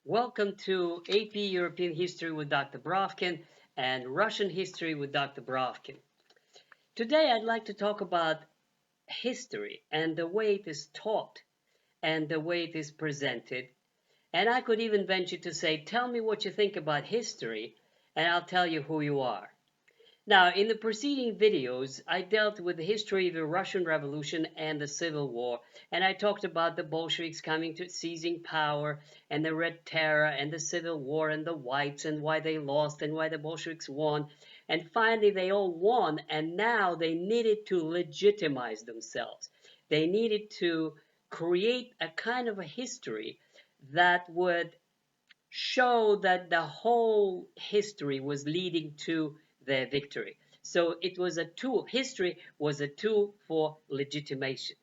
Welcome to AP European History with Dr. Brovkin and Russian History with Dr. Brovkin. Today I'd like to talk about history and the way it is taught and the way it is presented. And I could even venture to say, tell me what you think about history and I'll tell you who you are. Now, in the preceding videos, I dealt with the history of the Russian Revolution and the Civil War, and I talked about the Bolsheviks coming to seizing power, and the Red Terror, and the Civil War, and the Whites, and why they lost, and why the Bolsheviks won. And finally, they all won, and now they needed to legitimize themselves. They needed to create a kind of a history that would show that the whole history was leading to their victory. So it was a tool, history was a tool for legitimation.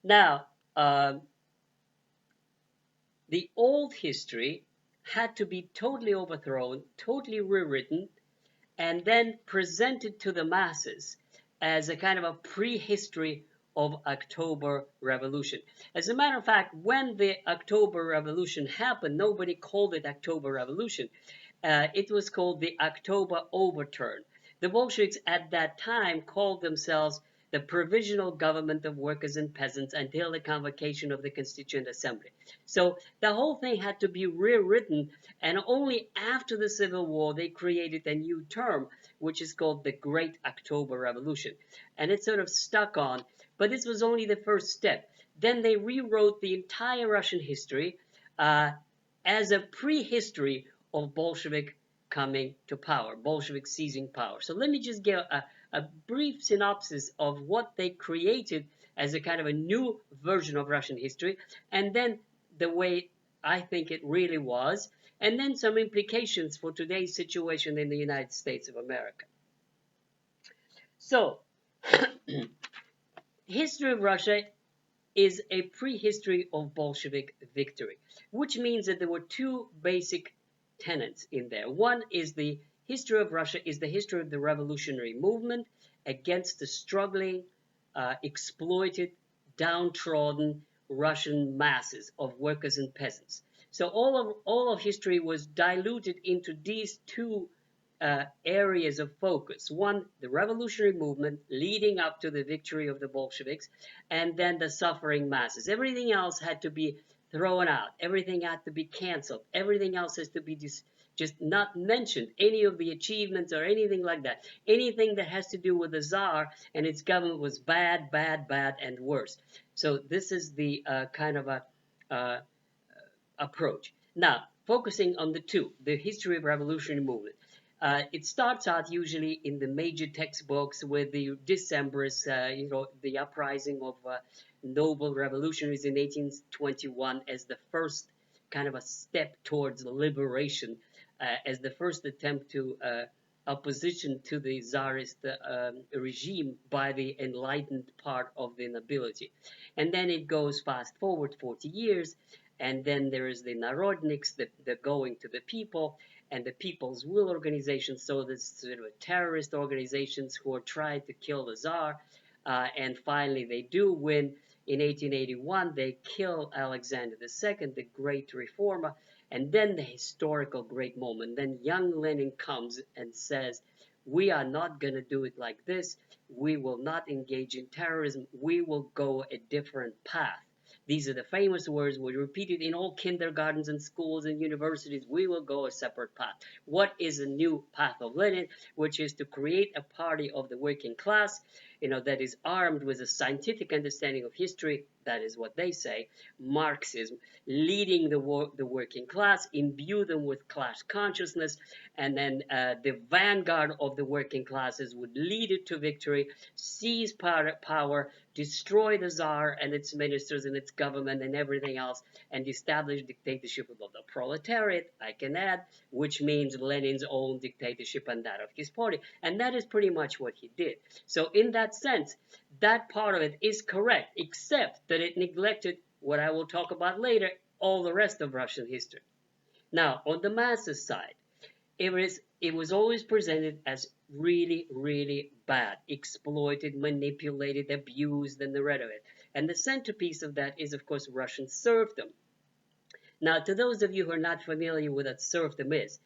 Now, the old history had to be totally overthrown, totally rewritten, and then presented to the masses as a kind of a prehistory of October Revolution. As a matter of fact, when the October Revolution happened, nobody called it October Revolution. It was called the October Overturn. The Bolsheviks at that time called themselves the Provisional Government of Workers and Peasants until the convocation of the Constituent Assembly. So the whole thing had to be rewritten, and only after the Civil War they created a new term, which is called the Great October Revolution. And it sort of stuck on, but this was only the first step. Then they rewrote the entire Russian history as a prehistory of Bolshevik coming to power, Bolshevik seizing power. So let me just give a brief synopsis of what they created as a kind of a new version of Russian history, and then the way I think it really was, and then some implications for today's situation in the United States of America. So, history of Russia is a prehistory of Bolshevik victory, which means that there were two basic tenets in there. One is the history of Russia is the history of the revolutionary movement against the struggling, exploited, downtrodden Russian masses of workers and peasants. So all of history was diluted into these two areas of focus. One, the revolutionary movement leading up to the victory of the Bolsheviks, and then the suffering masses. Everything else had to be thrown out. Everything had to be canceled. Everything else has to be just not mentioned. Any of the achievements or anything like that. Anything that has to do with the Tsar and its government was bad, bad, bad, and worse. So this is the kind of a approach. Now, focusing on the two, the history of revolutionary movement. It starts out usually in the major textbooks with the Decembrists, the uprising of noble revolutionaries in 1821 as the first kind of a step towards liberation, as the first attempt to opposition to the Tsarist regime by the enlightened part of the nobility. And then it goes fast forward 40 years, and then there is the Narodniks, the going to the people, and the People's Will organizations, so this sort of terrorist organizations who are trying to kill the Tsar, and finally they do win. In 1881, they kill Alexander II, the great reformer, and then the historical great moment. Then young Lenin comes and says, we are not going to do it like this. We will not engage in terrorism. We will go a different path. These are the famous words we repeated in all kindergartens and schools and universities. We will go a separate path. What is the new path of Lenin? Which is to create a party of the working class, that is armed with a scientific understanding of history. That is what they say. Marxism, leading the working class, imbue them with class consciousness, and then the vanguard of the working classes would lead it to victory, seize power, destroy the Tsar and its ministers and its government and everything else, and establish dictatorship of the proletariat, I can add, which means Lenin's own dictatorship and that of his party. And that is pretty much what he did. So in that sense, that part of it is correct, except that it neglected, what I will talk about later, all the rest of Russian history. Now, on the masses side, it was always presented as really, really bad, exploited, manipulated, abused, and the rest of it. And the centerpiece of that is, of course, Russian serfdom. Now, to those of you who are not familiar with what serfdom is,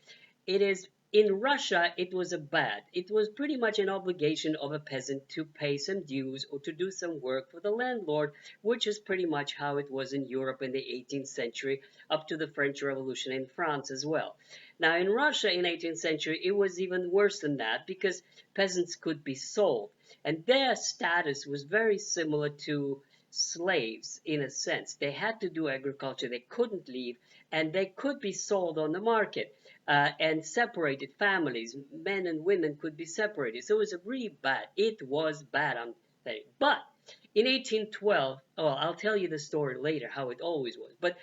it is in Russia, it was a bad. It was pretty much an obligation of a peasant to pay some dues or to do some work for the landlord, which is pretty much how it was in Europe in the 18th century, up to the French Revolution in France as well. Now, in Russia in 18th century, it was even worse than that because peasants could be sold, and their status was very similar to slaves in a sense. They had to do agriculture, they couldn't leave, and they could be sold on the market. And separated families, men and women could be separated. So it was really bad. It was bad, I'm saying. But in 1812, oh, I'll tell you the story later, how it always was, but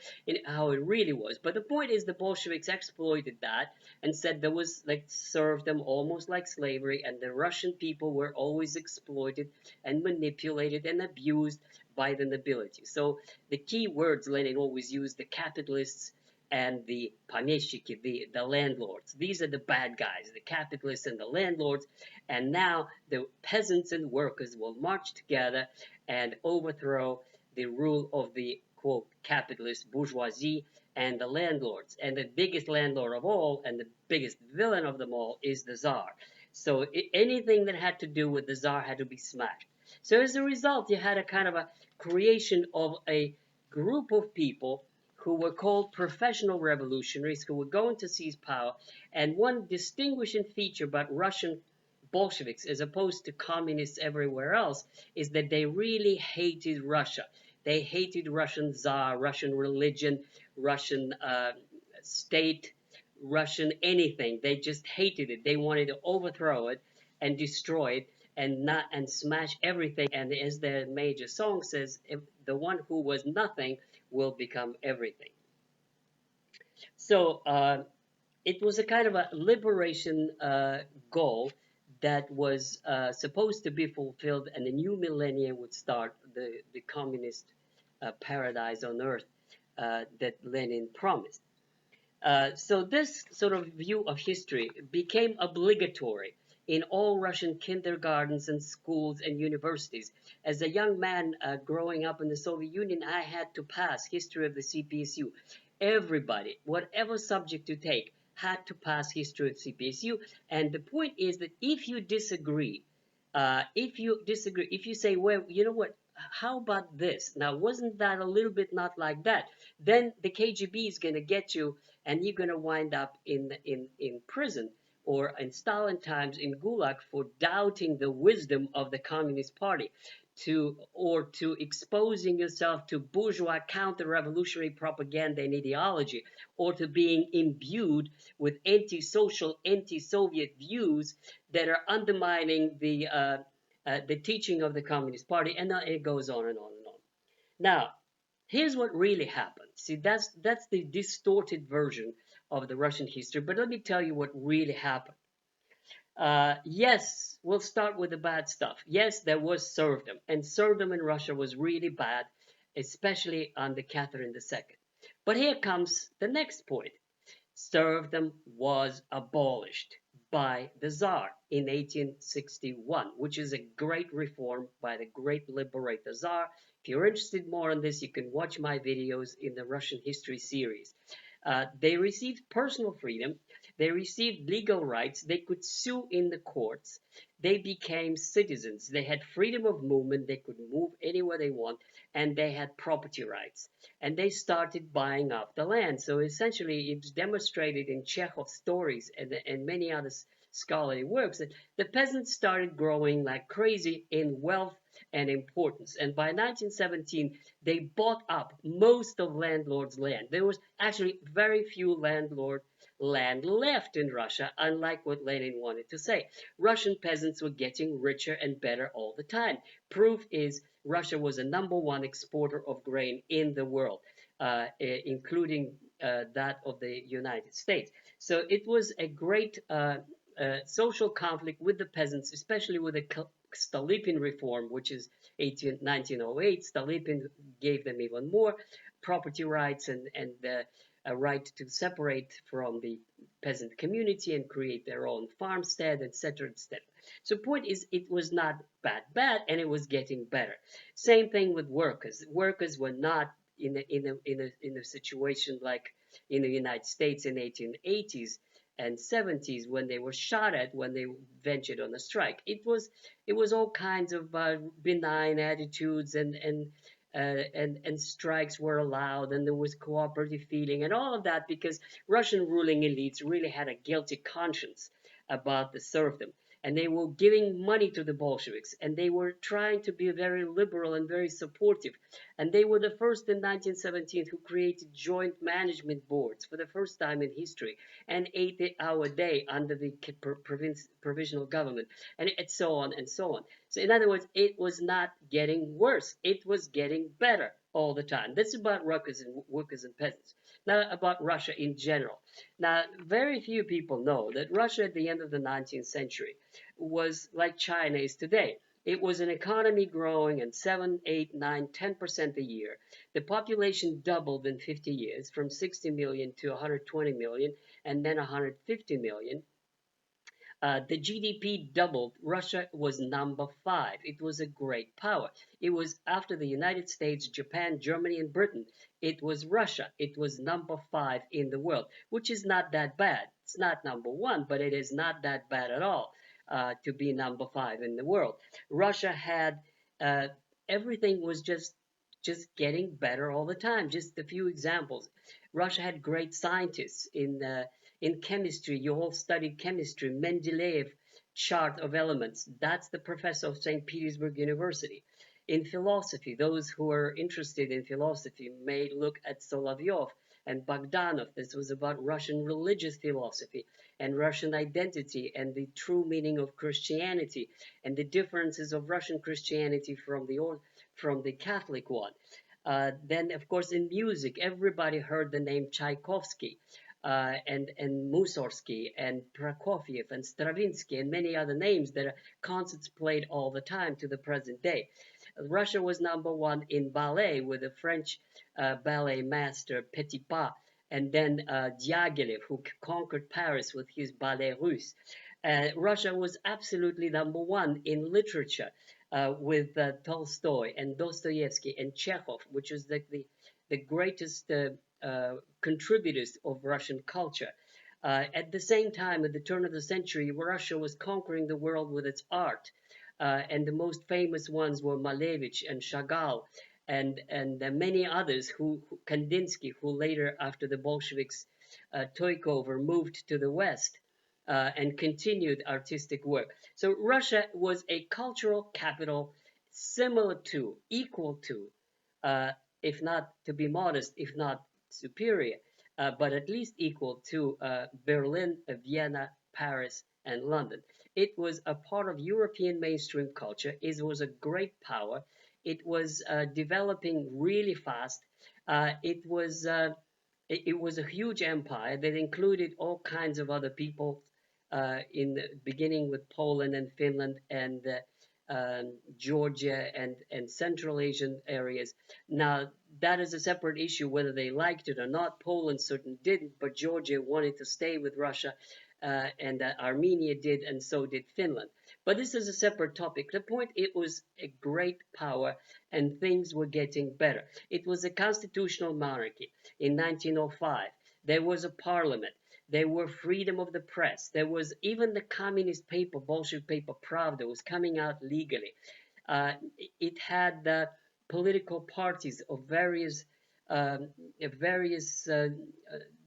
how it really was. But the point is, the Bolsheviks exploited that and said there was like served them almost like slavery, and the Russian people were always exploited and manipulated and abused by the nobility. So the key words Lenin always used: the capitalists and the помещики, the landlords. These are the bad guys, the capitalists and the landlords. And now the peasants and workers will march together and overthrow the rule of the, quote, capitalist bourgeoisie and the landlords. And the biggest landlord of all and the biggest villain of them all is the Tsar. So anything that had to do with the Tsar had to be smashed. So as a result, you had a kind of a creation of a group of people who were called professional revolutionaries, who were going to seize power. And one distinguishing feature about Russian Bolsheviks, as opposed to communists everywhere else, is that they really hated Russia. They hated Russian Tsar, Russian religion, Russian state, Russian anything. They just hated it. They wanted to overthrow it and destroy it and smash everything. And as their major song says, the one who was nothing will become everything. So it was a kind of a liberation goal that was supposed to be fulfilled, and the new millennium would start, the communist paradise on earth that Lenin promised. So this sort of view of history became obligatory in all Russian kindergartens and schools and universities. As a young man growing up in the Soviet Union, I had to pass history of the CPSU. Everybody, whatever subject you take, had to pass history of CPSU. And the point is that if you disagree, if you say, well, you know what, how about this? Now, wasn't that a little bit not like that? Then the KGB is going to get you, and you're going to wind up in prison, or in Stalin times in Gulag, for doubting the wisdom of the Communist Party, or to exposing yourself to bourgeois counter-revolutionary propaganda and ideology, or to being imbued with anti-social, anti-Soviet views that are undermining the teaching of the Communist Party, and it goes on and on and on. Now, here's what really happened. See, that's the distorted version of the Russian history, but let me tell you what really happened. Yes, we'll start with the bad stuff. Yes, there was serfdom, and serfdom in Russia was really bad, especially under Catherine II. But here comes the next point. Serfdom was abolished by the Tsar in 1861, which is a great reform by the great liberator Tsar. If you're interested more in this, you can watch my videos in the Russian history series. They received personal freedom. They received legal rights. They could sue in the courts. They became citizens. They had freedom of movement. They could move anywhere they want, and they had property rights. And they started buying up the land. So essentially, it's demonstrated in Chekhov's stories and many other scholarly works that the peasants started growing like crazy in wealth and importance. And by 1917, they bought up most of landlords' land. There was actually very few landlord land left in Russia, unlike what Lenin wanted to say. Russian peasants were getting richer and better all the time. Proof is Russia was a #1 exporter of grain in the world, including that of the United States. So it was a great social conflict with the peasants, especially with the Stolypin Reform, which is 1908. Stolypin gave them even more property rights and a right to separate from the peasant community and create their own farmstead, etc., etc. So point is, it was not bad, and it was getting better. Same thing with workers. Workers were not in a situation like in the United States in 1880s and 70s when they were shot at when they ventured on a strike. It was all kinds of benign attitudes, and strikes were allowed, and there was cooperative feeling and all of that because Russian ruling elites really had a guilty conscience about the serfdom, and they were giving money to the Bolsheviks, and they were trying to be very liberal and very supportive, and they were the first in 1917 who created joint management boards for the first time in history, an 8-hour day under the provisional government, and so on and so on. So in other words, it was not getting worse, it was getting better all the time. This is about workers and peasants. Now about Russia in general. Now, very few people know that Russia at the end of the 19th century was like China is today. It was an economy growing at 7, 8, 9, 10% a year. The population doubled in 50 years from 60 million to 120 million and then 150 million. The GDP doubled. Russia was number 5. It was a great power. It was after the United States, Japan, Germany, and Britain. It was Russia. It was number 5 in the world, which is not that bad. It's not number 1, but it is not that bad at all to be number 5 in the world. Russia had uh, everything was just getting better all the time. Just a few examples. Russia had great scientists in chemistry. You all studied chemistry. Mendeleev chart of elements. That's the professor of St. Petersburg University. In philosophy, those who are interested in philosophy may look at Solovyov and Bogdanov. This was about Russian religious philosophy and Russian identity and the true meaning of Christianity and the differences of Russian Christianity from the Catholic one. Then, of course, in music, everybody heard the name Tchaikovsky. And Mussorgsky and Prokofiev and Stravinsky and many other names that are concerts played all the time to the present day. Russia was number 1 in ballet with the French ballet master Petipa, and then Diaghilev, who conquered Paris with his ballet russe. Russia was absolutely number 1 in literature with Tolstoy and Dostoevsky and Chekhov, which was the greatest contributors of Russian culture. At the same time, at the turn of the century, Russia was conquering the world with its art. And the most famous ones were Malevich and Chagall and many others, Kandinsky, who later, after the Bolsheviks took over, moved to the West and continued artistic work. So Russia was a cultural capital similar to, equal to, if not, to be modest, if not superior, but at least equal to Berlin, Vienna, Paris, and London. It was a part of European mainstream culture. It was a great power. It was developing really fast. It was a huge empire that included all kinds of other people, beginning with Poland and Finland and Georgia and Central Asian areas. Now, that is a separate issue whether they liked it or not. Poland certainly didn't, but Georgia wanted to stay with Russia, and Armenia did, and so did Finland. But this is a separate topic. The point, it was a great power, and things were getting better. It was a constitutional monarchy. In 1905, there was a parliament. There were freedom of the press. There was even the communist paper, Bolshevik paper, Pravda, was coming out legally. It had political parties of various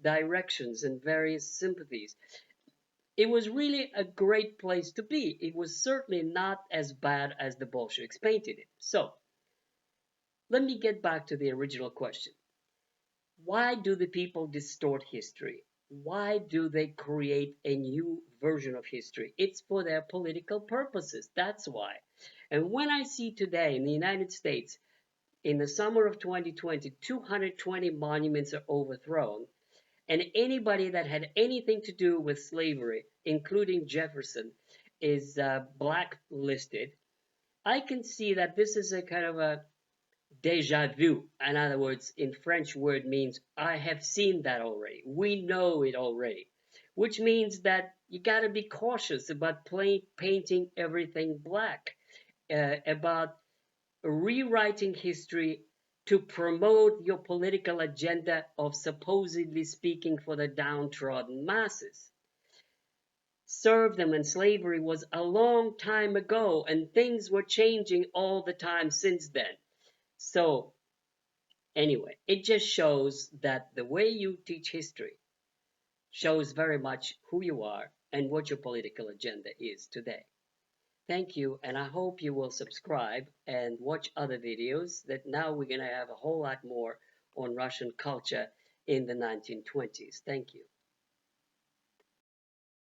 directions and various sympathies. It was really a great place to be. It was certainly not as bad as the Bolsheviks painted it. So, let me get back to the original question. Why do the people distort history? Why do they create a new version of history? It's for their political purposes. That's why. And when I see today in the United States, in the summer of 2020, 220 monuments are overthrown, and anybody that had anything to do with slavery, including Jefferson, is blacklisted, I can see that this is a kind of a déjà vu. In other words, in French word means I have seen that already. We know it already, which means that you got to be cautious about painting everything black, about rewriting history to promote your political agenda of supposedly speaking for the downtrodden masses. Serfdom and slavery was a long time ago, and things were changing all the time since then. So, anyway, it just shows that the way you teach history shows very much who you are and what your political agenda is today. Thank you, and I hope you will subscribe and watch other videos that now we're going to have a whole lot more on Russian culture in the 1920s. Thank you.